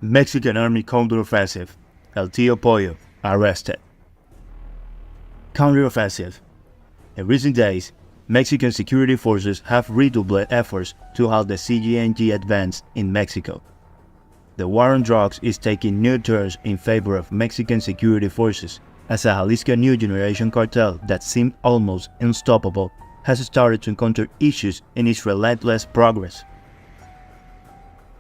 Mexican Army counteroffensive. El Tío Pollo arrested. Counteroffensive. In recent days, Mexican security forces have redoubled efforts to halt the CJNG advance in Mexico. The war on drugs is taking new turns in favor of Mexican security forces, as a Jalisco New Generation Cartel that seemed almost unstoppable has started to encounter issues in its relentless progress.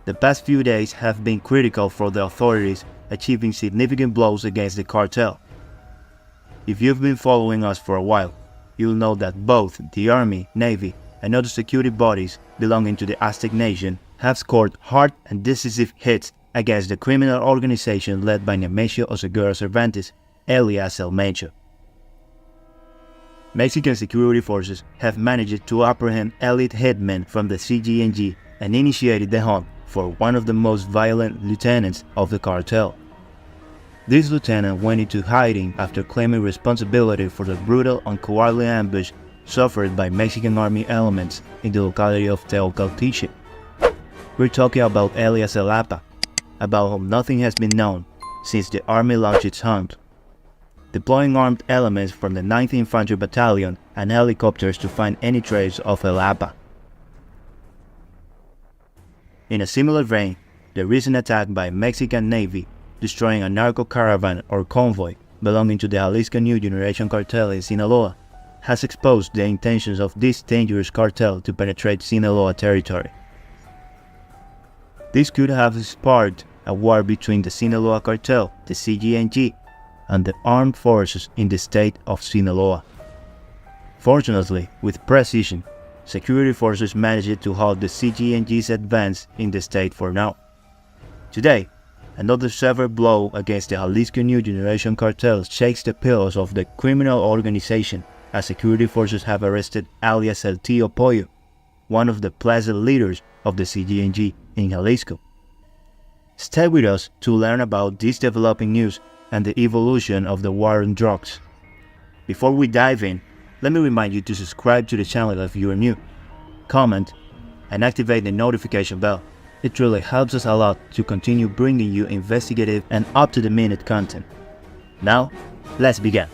The past few days have been critical for the authorities achieving significant blows against the cartel. If you've been following us for a while, you'll know that both the Army, Navy, and other security bodies belonging to the Aztec nation have scored hard and decisive hits against the criminal organization led by Nemesio Oseguera Cervantes, alias El Mencho. Mexican security forces have managed to apprehend elite hitmen from the CJNG and initiated the hunt for one of the most violent lieutenants of the cartel. This lieutenant went into hiding after claiming responsibility for the brutal and cowardly ambush suffered by Mexican Army elements in the locality of Teocaltiche. We're talking about alias El Apa, about whom nothing has been known since the Army launched its hunt, deploying armed elements from the 9th Infantry Battalion and helicopters to find any trace of El Apa. In a similar vein, the recent attack by Mexican Navy, destroying a narco caravan or convoy belonging to the Jalisco New Generation Cartel in Sinaloa, has exposed the intentions of this dangerous cartel to penetrate Sinaloa territory. This could have sparked a war between the Sinaloa cartel, the CJNG, and the armed forces in the state of Sinaloa. Fortunately, with precision, security forces managed to halt the CJNG's advance in the state for now. Today, another severe blow against the Jalisco New Generation Cartel shakes the pillars of the criminal organization, as security forces have arrested alias El Tío Pollo, one of the plaza leaders of the CJNG in Jalisco. Stay with us to learn about this developing news and the evolution of the war on drugs. Before we dive in, let me remind you to subscribe to the channel if you are new, comment, and activate the notification bell. It really helps us a lot to continue bringing you investigative and up-to-the-minute content. Now, let's begin.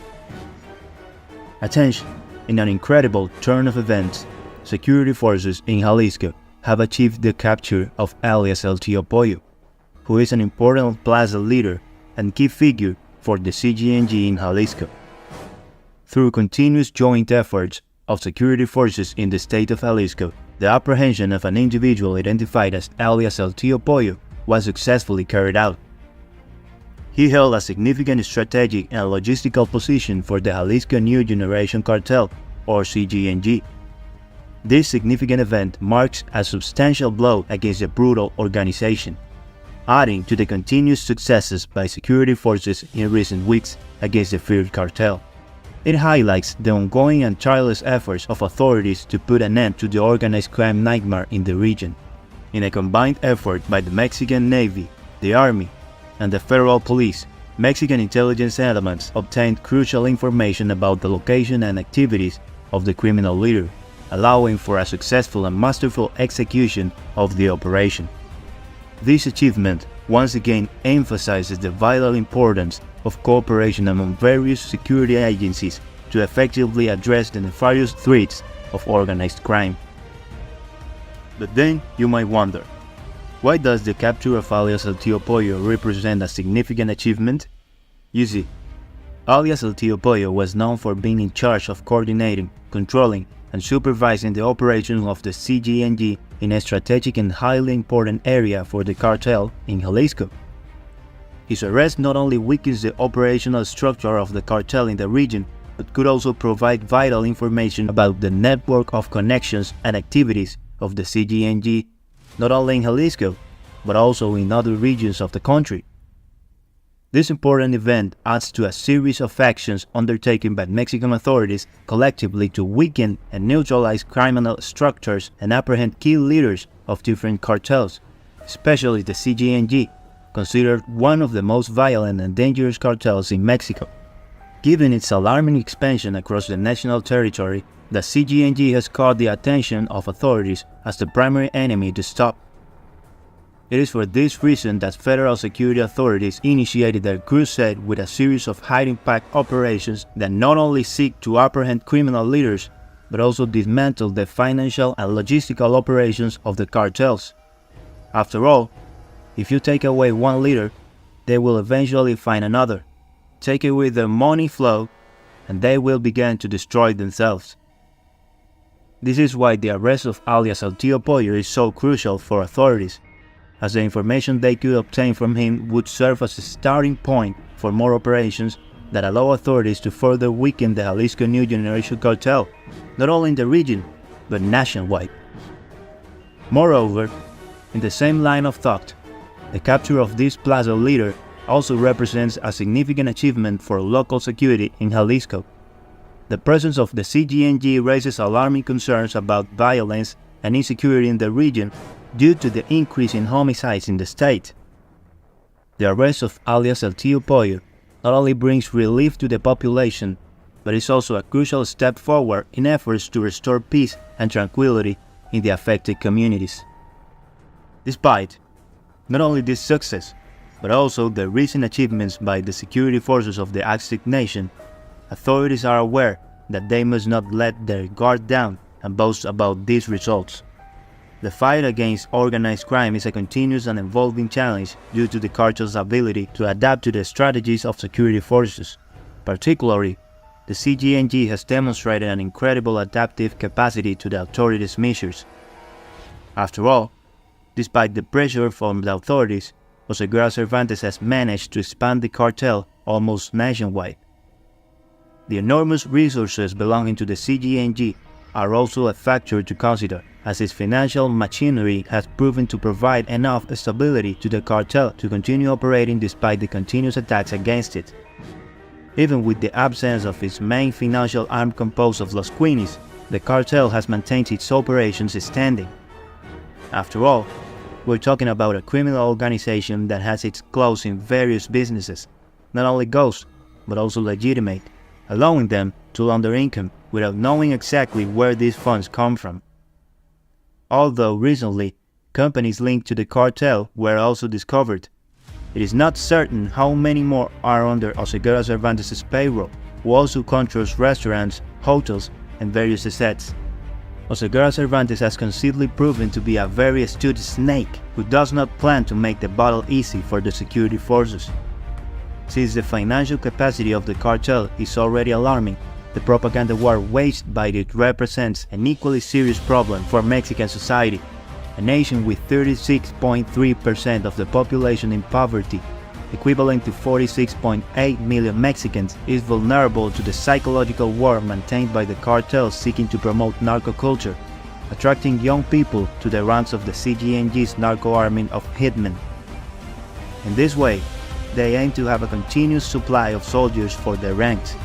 Attention! In an incredible turn of events, security forces in Jalisco have achieved the capture of alias El Tío Pollo, who is an important plaza leader and key figure for the CJNG in Jalisco. Through continuous joint efforts of security forces in the state of Jalisco, the apprehension of an individual identified as alias El Tío Pollo was successfully carried out. He held a significant strategic and logistical position for the Jalisco New Generation Cartel, or CJNG. This significant event marks a substantial blow against the brutal organization, adding to the continuous successes by security forces in recent weeks against the feared cartel. It highlights the ongoing and tireless efforts of authorities to put an end to the organized crime nightmare in the region. In a combined effort by the Mexican Navy, the Army, and the Federal Police, Mexican intelligence elements obtained crucial information about the location and activities of the criminal leader, allowing for a successful and masterful execution of the operation. This achievement once again emphasizes the vital importance of cooperation among various security agencies to effectively address the nefarious threats of organized crime. But then you might wonder, why does the capture of alias El Tío Pollo represent a significant achievement? You see, alias El Tío Pollo was known for being in charge of coordinating, controlling, and supervising the operations of the CJNG in a strategic and highly important area for the cartel in Jalisco. His arrest not only weakens the operational structure of the cartel in the region, but could also provide vital information about the network of connections and activities of the CJNG, not only in Jalisco, but also in other regions of the country. This important event adds to a series of actions undertaken by Mexican authorities collectively to weaken and neutralize criminal structures and apprehend key leaders of different cartels, especially the CJNG, considered one of the most violent and dangerous cartels in Mexico. Given its alarming expansion across the national territory, the CJNG has caught the attention of authorities as the primary enemy to stop. It is for this reason that federal security authorities initiated their crusade with a series of high-impact operations that not only seek to apprehend criminal leaders, but also dismantle the financial and logistical operations of the cartels. After all, if you take away one leader, they will eventually find another, take away their money flow, and they will begin to destroy themselves. This is why the arrest of alias Tío Pollo is so crucial for authorities, as the information they could obtain from him would serve as a starting point for more operations that allow authorities to further weaken the Jalisco New Generation Cartel, not only in the region, but nationwide. Moreover, in the same line of thought, the capture of this plaza leader also represents a significant achievement for local security in Jalisco. The presence of the CJNG raises alarming concerns about violence and insecurity in the region due to the increase in homicides in the state. The arrest of alias Tío Pollo not only brings relief to the population, but is also a crucial step forward in efforts to restore peace and tranquility in the affected communities. Despite not only this success, but also the recent achievements by the security forces of the Aztec nation, authorities are aware that they must not let their guard down and boast about these results. The fight against organized crime is a continuous and evolving challenge due to the cartel's ability to adapt to the strategies of security forces. Particularly, the CJNG has demonstrated an incredible adaptive capacity to the authorities' measures. After all, despite the pressure from the authorities, José Cervantes has managed to expand the cartel almost nationwide. The enormous resources belonging to the CJNG are also a factor to consider, as its financial machinery has proven to provide enough stability to the cartel to continue operating despite the continuous attacks against it. Even with the absence of its main financial arm composed of Los Queenies, the cartel has maintained its operations standing. After all, we're talking about a criminal organization that has its claws in various businesses, not only ghost, but also legitimate, allowing them to launder income without knowing exactly where these funds come from. Although recently, companies linked to the cartel were also discovered, it is not certain how many more are under José Cervantes' payroll, who also controls restaurants, hotels, and various assets. José Cervantes has consistently proven to be a very astute snake who does not plan to make the battle easy for the security forces. Since the financial capacity of the cartel is already alarming, the propaganda war waged by it represents an equally serious problem for Mexican society. A nation with 36.3% of the population in poverty, equivalent to 46.8 million Mexicans, is vulnerable to the psychological war maintained by the cartels seeking to promote narco culture, attracting young people to the ranks of the CJNG's narco army of hitmen. In this way, they aim to have a continuous supply of soldiers for their ranks.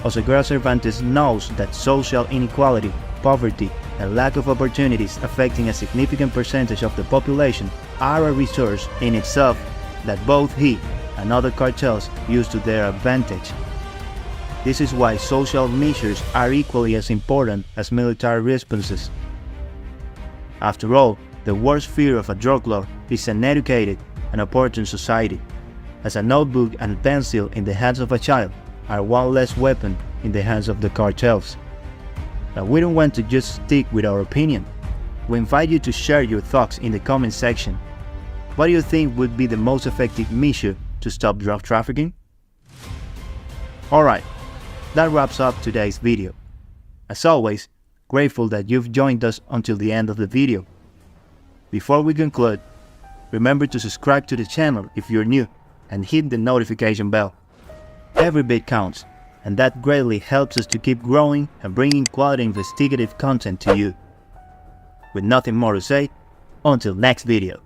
José Cervantes knows that social inequality, poverty, and lack of opportunities affecting a significant percentage of the population are a resource in itself that both he and other cartels use to their advantage. This is why social measures are equally as important as military responses. After all, the worst fear of a drug lord is an educated and opportune society, as a notebook and pencil in the hands of a child are one less weapon in the hands of the cartels. Now, we don't want to just stick with our opinion. We invite you to share your thoughts in the comment section. What do you think would be the most effective measure to stop drug trafficking? Alright, that wraps up today's video. As always, grateful that you've joined us until the end of the video. Before we conclude, remember to subscribe to the channel if you're new and hit the notification bell. Every bit counts, and that greatly helps us to keep growing and bringing quality investigative content to you. With nothing more to say, until next video.